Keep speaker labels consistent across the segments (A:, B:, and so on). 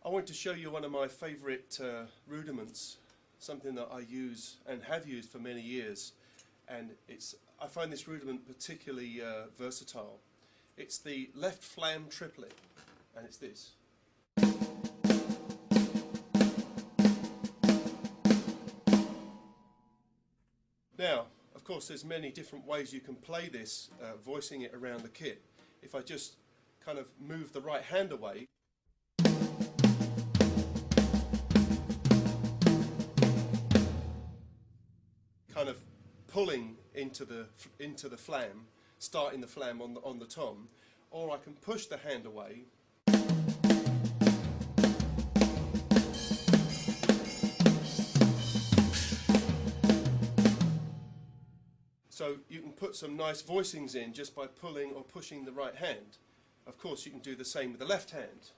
A: I want to show you one of my favourite rudiments, something that I use and have used for many years, and I find this rudiment particularly versatile. It's the left flam triplet, and it's this. Now, of course, there's many different ways you can play this, voicing it around the kit. If I just kind of move the right hand away, kind of pulling into the flam, starting the flam on the tom, or I can push the hand away so you can put some nice voicings in just by pulling or pushing the right hand. Of course, you can do the same with the left hand.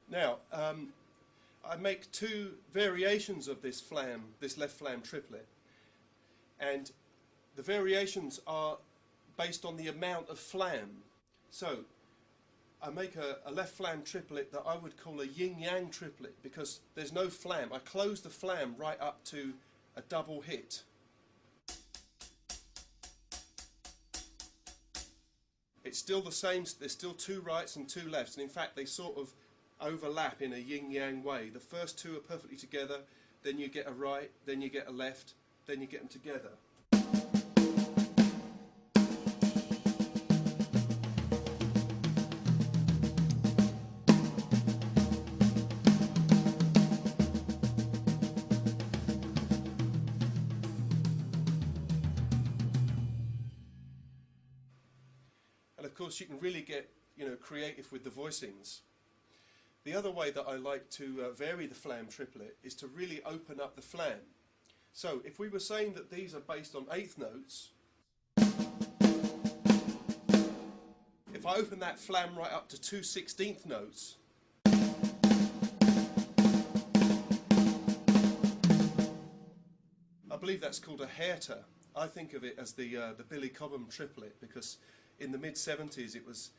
A: Now, I make two variations of this left flam triplet, and the variations are based on the amount of flam. So, I make a left flam triplet that I would call a yin-yang triplet because there's no flam. I close the flam right up to a double hit. It's still the same, there's still two rights and two lefts, and in fact they sort of overlap in a yin-yang way. The first two are perfectly together, then you get a right, then you get a left, then you get them together. And of course you can really get creative with the voicings. The other way that I like to vary the flam triplet is to really open up the flam. So if we were saying that these are based on eighth notes, if I open that flam right up to 2/16 notes, I believe that's called a hairter. I think of it as the Billy Cobham triplet because in the mid-70s it was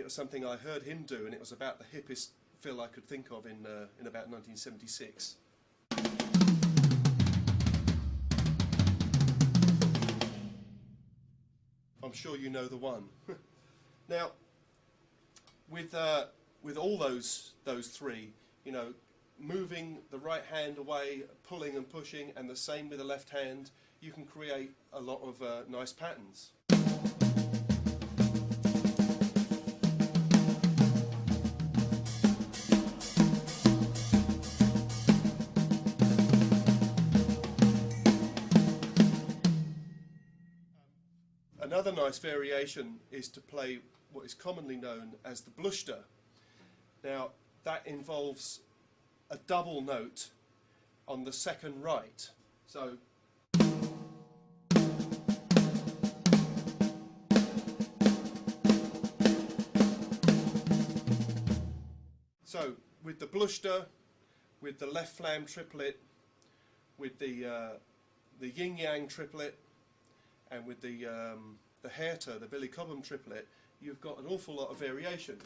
A: something I heard him do, and it was about the hippest fill I could think of in about 1976. I'm sure you know the one. Now, with all those three, moving the right hand away, pulling and pushing, and the same with the left hand, you can create a lot of nice patterns. Another nice variation is to play what is commonly known as the bluster. Now, that involves a double note on the second right. So, with the bluster, with the left flam triplet, with the yin-yang triplet, and with the hairter, the Billy Cobham triplet, you've got an awful lot of variation.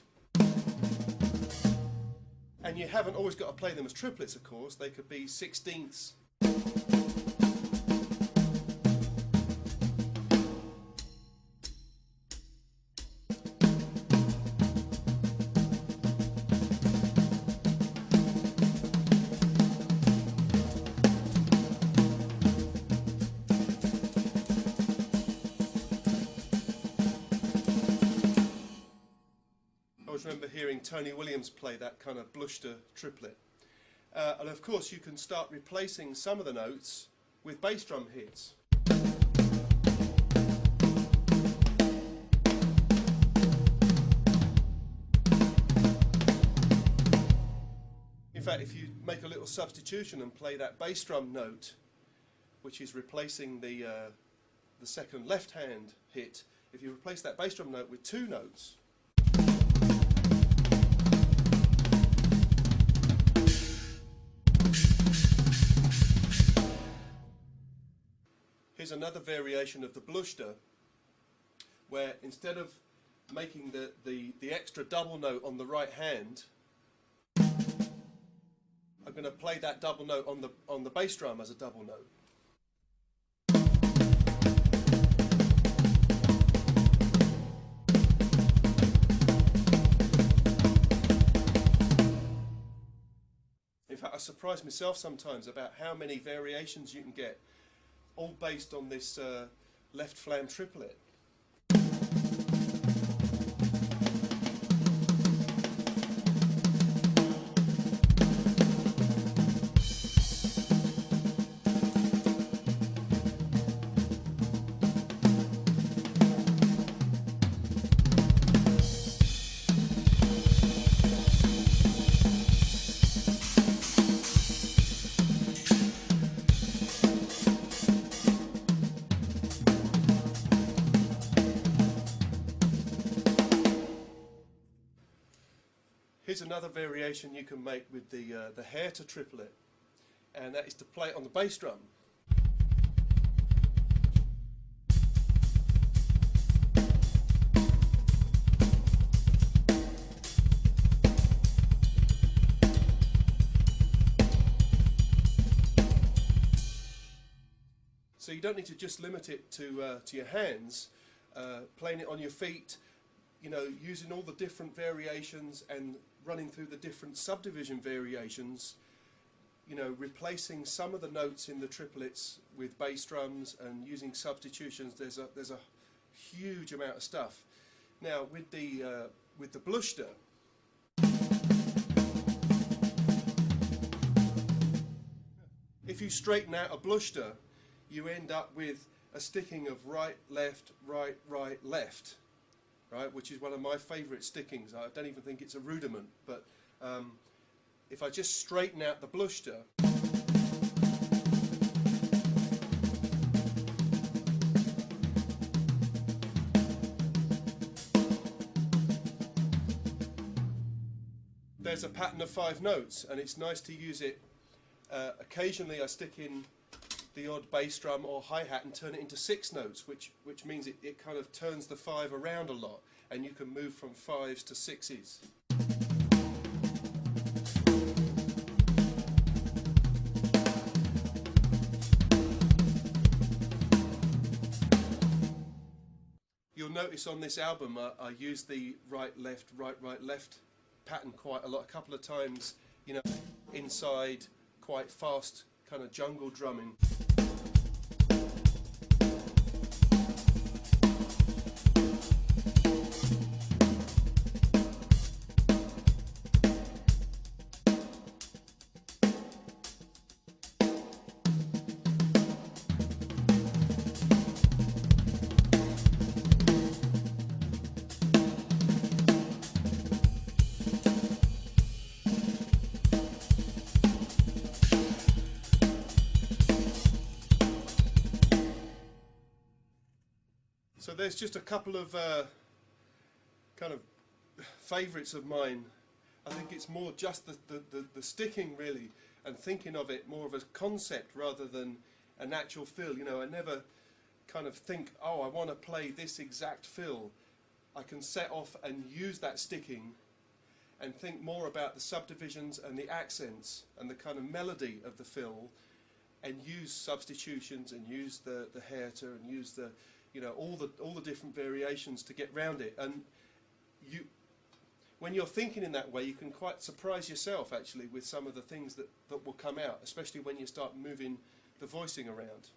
A: And you haven't always got to play them as triplets, of course. They could be sixteenths. I always remember hearing Tony Williams play that kind of bluster triplet. And of course you can start replacing some of the notes with bass drum hits. In fact, if you make a little substitution and play that bass drum note, which is replacing the second left hand hit, if you replace that bass drum note with two notes, here's another variation of the bluster, where instead of making the extra double note on the right hand, I'm going to play that double note on the bass drum as a double note. In fact, I surprise myself sometimes about how many variations you can get, all based on this left flam triplet. Here's another variation you can make with the Herta triplet, and that is to play it on the bass drum. So you don't need to just limit it to your hands, playing it on your feet, you know, using all the different variations and running through the different subdivision variations, you know, replacing some of the notes in the triplets with bass drums and using substitutions. There's a huge amount of stuff. Now with the Bluster, if you straighten out a Bluster, you end up with a sticking of right, left, right, right, left. Right, which is one of my favourite stickings. I don't even think it's a rudiment, but if I just straighten out the Bluster, there's a pattern of 5 notes, and it's nice to use it. Occasionally I stick in the odd bass drum or hi-hat and turn it into 6 notes, which means it kind of turns the 5 around a lot, and you can move from 5s to 6s. You'll notice on this album I use the right, left pattern quite a lot, a couple of times, you know, inside quite fast kind of jungle drumming. So there's just a couple of kind of favourites of mine. I think it's more just the sticking really, and thinking of it more of a concept rather than an actual fill. You know, I never kind of think, oh, I want to play this exact fill. I can set off and use that sticking and think more about the subdivisions and the accents and the kind of melody of the fill, and use substitutions and use the Herta and use the, you know, all the different variations to get round it. And when you're thinking in that way, you can quite surprise yourself actually with some of the things that will come out, especially when you start moving the voicing around.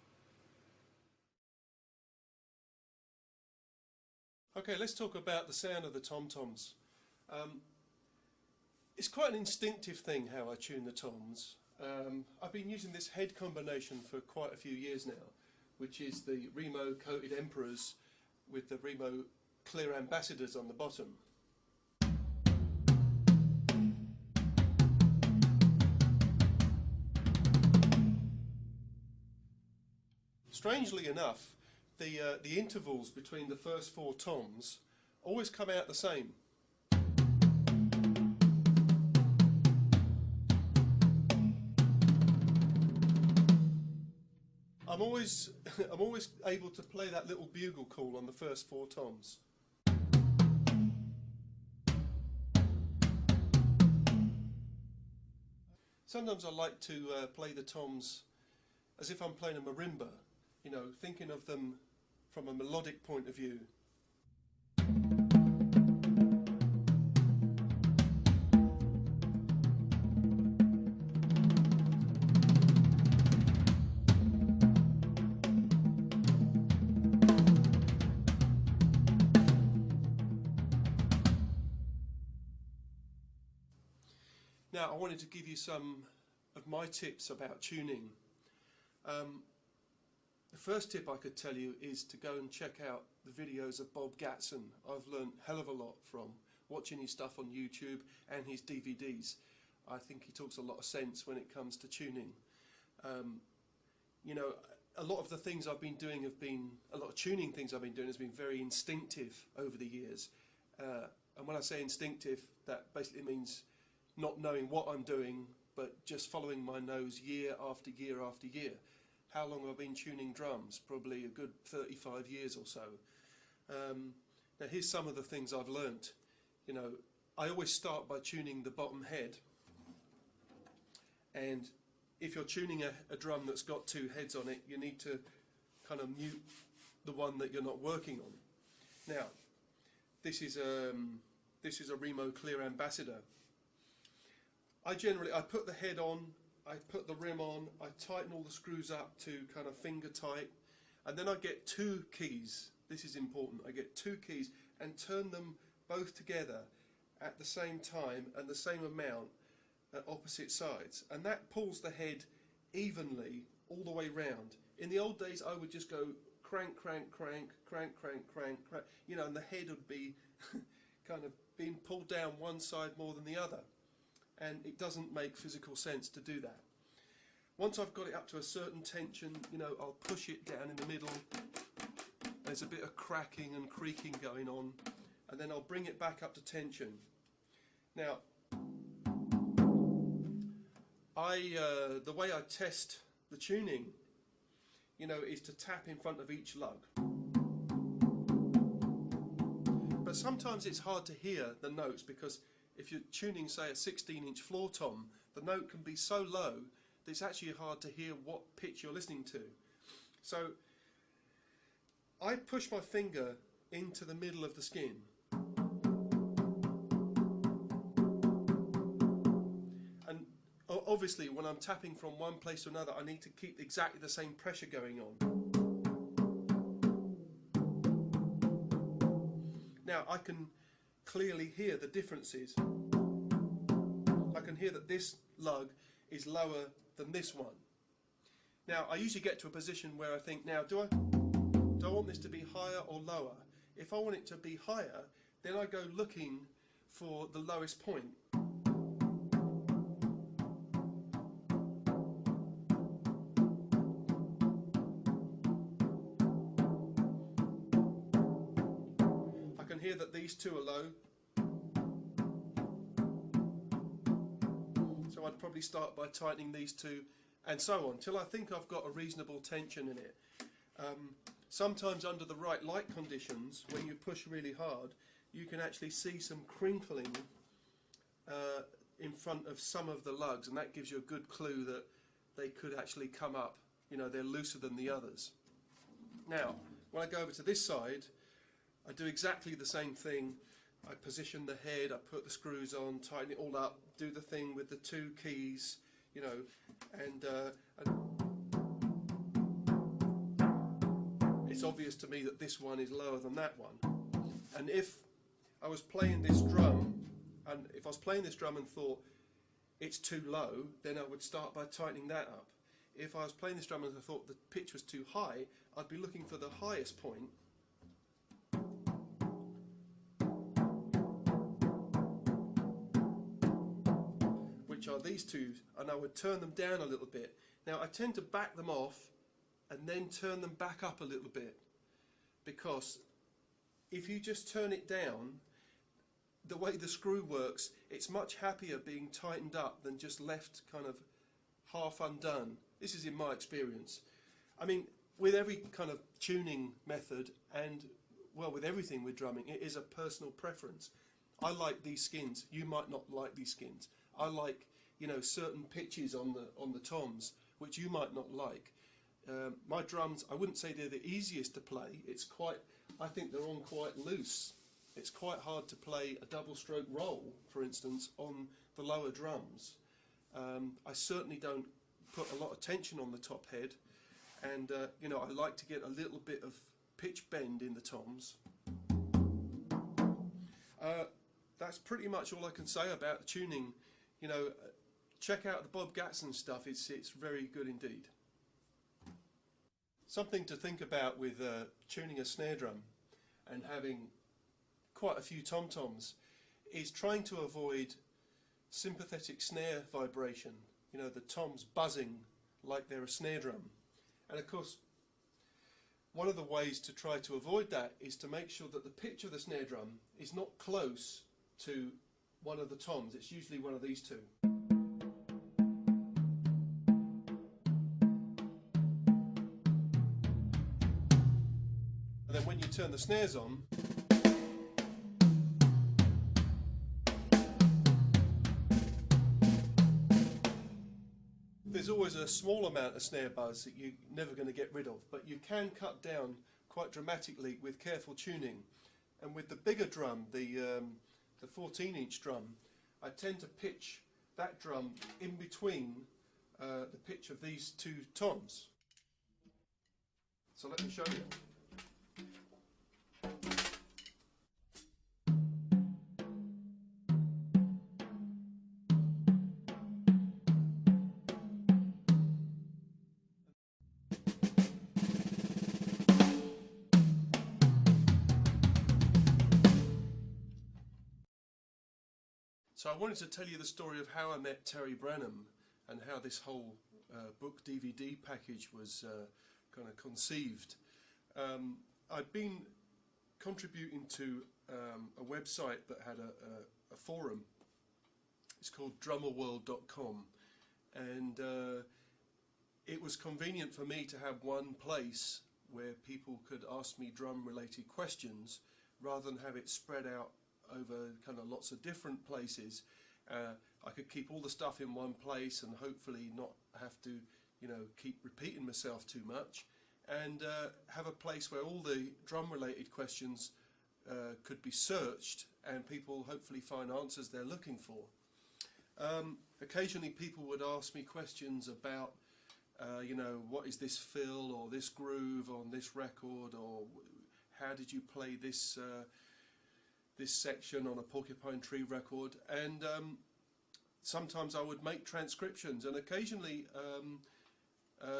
A: Okay, let's talk about the sound of the tom-toms. It's quite an instinctive thing how I tune the toms. I've been using this head combination for quite a few years now, which is the Remo coated Emperors with the Remo clear Ambassadors on the bottom. Strangely enough, the intervals between the first 4 toms always come out the same. I'm always I'm always able to play that little bugle call on the first 4 toms. Sometimes I like to play the toms as if I'm playing a marimba, you know, thinking of them from a melodic point of view. Now, I wanted to give you some of my tips about tuning. The first tip I could tell you is to go and check out the videos of Bob Gatson. I've learned a hell of a lot from watching his stuff on YouTube and his DVDs. I think he talks a lot of sense when it comes to tuning. You know, a lot of the things I've been doing have been, a lot of tuning things I've been doing has been very instinctive over the years. And when I say instinctive, that basically means not knowing what I'm doing, but just following my nose year after year after year. How long have I been tuning drums? Probably a good 35 years or so. Now here's some of the things I've learnt. You know, I always start by tuning the bottom head. And if you're tuning a drum that's got 2 heads on it, you need to kind of mute the one that you're not working on. Now, this is a Remo Clear Ambassador. I put the head on, I put the rim on, I tighten all the screws up to kind of finger tight, and then I get 2 keys. This is important. I get 2 keys and turn them both together at the same time and the same amount at opposite sides, and that pulls the head evenly all the way round. In the old days I would just go crank, crank, crank, crank, crank, crank, crank, you know, and the head would be kind of being pulled down one side more than the other. And it doesn't make physical sense to do that. Once I've got it up to a certain tension, you know, I'll push it down in the middle. There's a bit of cracking and creaking going on, and then I'll bring it back up to tension. Now, the way I test the tuning, you know, is to tap in front of each lug. But sometimes it's hard to hear the notes because if you're tuning, say, a 16-inch floor tom, the note can be so low that it's actually hard to hear what pitch you're listening to. So I push my finger into the middle of the skin. And obviously when I'm tapping from one place to another, I need to keep exactly the same pressure going on. Now I can clearly hear the differences. I can hear that this lug is lower than this one. Now I usually get to a position where I think, now do I want this to be higher or lower? If I want it to be higher, then I go looking for the lowest point. I can hear that these 2 are low. So I'd probably start by tightening these 2 and so on, till I think I've got a reasonable tension in it. Sometimes under the right light conditions, when you push really hard, you can actually see some crinkling in front of some of the lugs, and that gives you a good clue that they could actually come up. You know, they're looser than the others. Now, when I go over to this side, I do exactly the same thing. I position the head, I put the screws on, tighten it all up, do the thing with the 2 keys, you know, and it's obvious to me that this one is lower than that one. And if I was playing this drum, and thought it's too low, then I would start by tightening that up. If I was playing this drum and I thought the pitch was too high, I'd be looking for the highest point, which are these 2, and I would turn them down a little bit. Now I tend to back them off and then turn them back up a little bit, because if you just turn it down, the way the screw works, it's much happier being tightened up than just left kind of half undone. This is in my experience. I mean, with every kind of tuning method and, well, with everything with drumming, it is a personal preference. I like these skins. You might not like these skins. I like, you know, certain pitches on the toms, which you might not like. My drums, I wouldn't say they're the easiest to play. It's quite, I think they're on quite loose. It's quite hard to play a double stroke roll, for instance, on the lower drums. I certainly don't put a lot of tension on the top head, and you know, I like to get a little bit of pitch bend in the toms. That's pretty much all I can say about the tuning. You know, check out the Bob Gatson stuff. It's very good indeed. Something to think about with tuning a snare drum and having quite a few tom-toms is trying to avoid sympathetic snare vibration. You know, the toms buzzing like they're a snare drum. And of course, one of the ways to try to avoid that is to make sure that the pitch of the snare drum is not close to one of the toms. It's usually one of these two. And then when you turn the snares on, there's always a small amount of snare buzz that you're never going to get rid of, but you can cut down quite dramatically with careful tuning. And with the bigger drum, the 14-inch drum, I tend to pitch that drum in between the pitch of these two toms. So let me show you. So I wanted to tell you the story of how I met Terry Branham and how this whole book DVD package was kind of conceived. I'd been contributing to a website that had a forum. It's called drummerworld.com, and it was convenient for me to have one place where people could ask me drum related questions rather than have it spread out over kind of lots of different places. I could keep all the stuff in one place and hopefully not have to, you know, keep repeating myself too much, and have a place where all the drum related questions could be searched and people hopefully find answers they're looking for. Occasionally people would ask me questions about you know, what is this fill or this groove on this record, or how did you play this this section on a Porcupine Tree record, and sometimes I would make transcriptions, and occasionally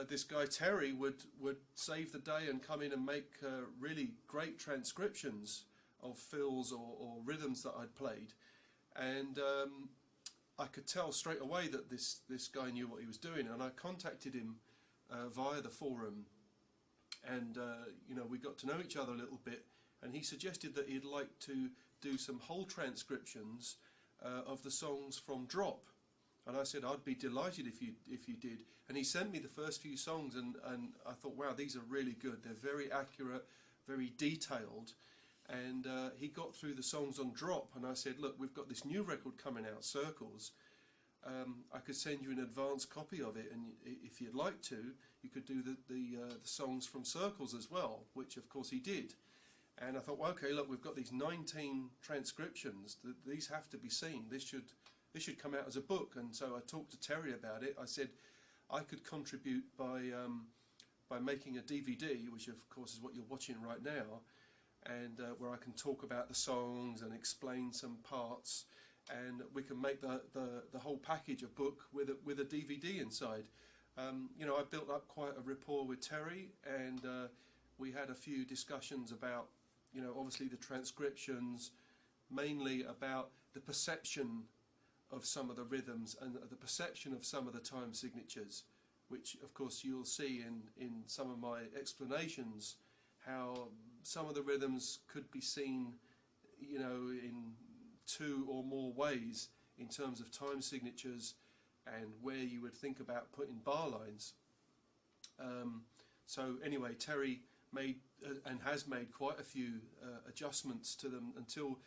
A: this guy Terry would save the day and come in and make really great transcriptions of fills or rhythms that I'd played, and I could tell straight away that this guy knew what he was doing, and I contacted him via the forum, and you know, we got to know each other a little bit, and he suggested that he'd like to do some whole transcriptions of the songs from Drop, and I said I'd be delighted if you did, and he sent me the first few songs, and I thought, wow, these are really good, they're very accurate, very detailed, and he got through the songs on Drop, and I said, look, we've got this new record coming out, Circles, I could send you an advance copy of it, and if you'd like to, you could do the songs from Circles as well, which of course he did. And I thought, well, okay, look, we've got these 19 transcriptions. These have to be seen. This should come out as a book. And so I talked to Terry about it. I said I could contribute by making a DVD, which of course is what you're watching right now, and where I can talk about the songs and explain some parts, and we can make the whole package a book with a DVD inside. You know, I built up quite a rapport with Terry, and we had a few discussions about, you know, obviously the transcriptions, mainly about the perception of some of the rhythms and the perception of some of the time signatures, which of course you'll see in some of my explanations, how some of the rhythms could be seen, you know, in two or more ways in terms of time signatures and where you would think about putting bar lines. So anyway, Terry made and has made quite a few adjustments to them until,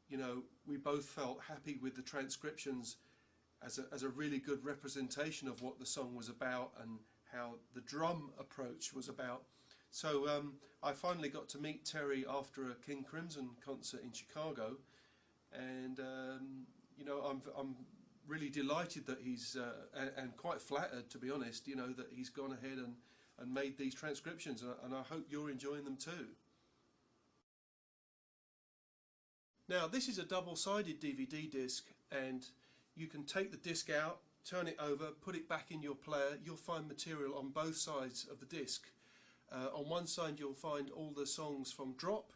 A: you know, we both felt happy with the transcriptions as a really good representation of what the song was about and how the drum approach was about. So I finally got to meet Terry after a King Crimson concert in Chicago, and you know, I'm really delighted that he's and quite flattered, to be honest, you know, that he's gone ahead and made these transcriptions, and I hope you're enjoying them too. Now, this is a double-sided DVD disc, and you can take the disc out, turn it over, put it back in your player. You'll find material on both sides of the disc. On one side you'll find all the songs from Drop,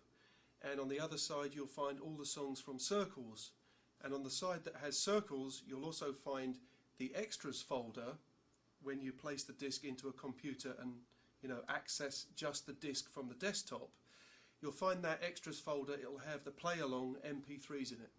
A: and on the other side you'll find all the songs from Circles. And on the side that has Circles you'll also find the extras folder when you place the disc into a computer and, you know, access just the disc from the desktop. You'll find that extras folder, it'll have the play along MP3s in it.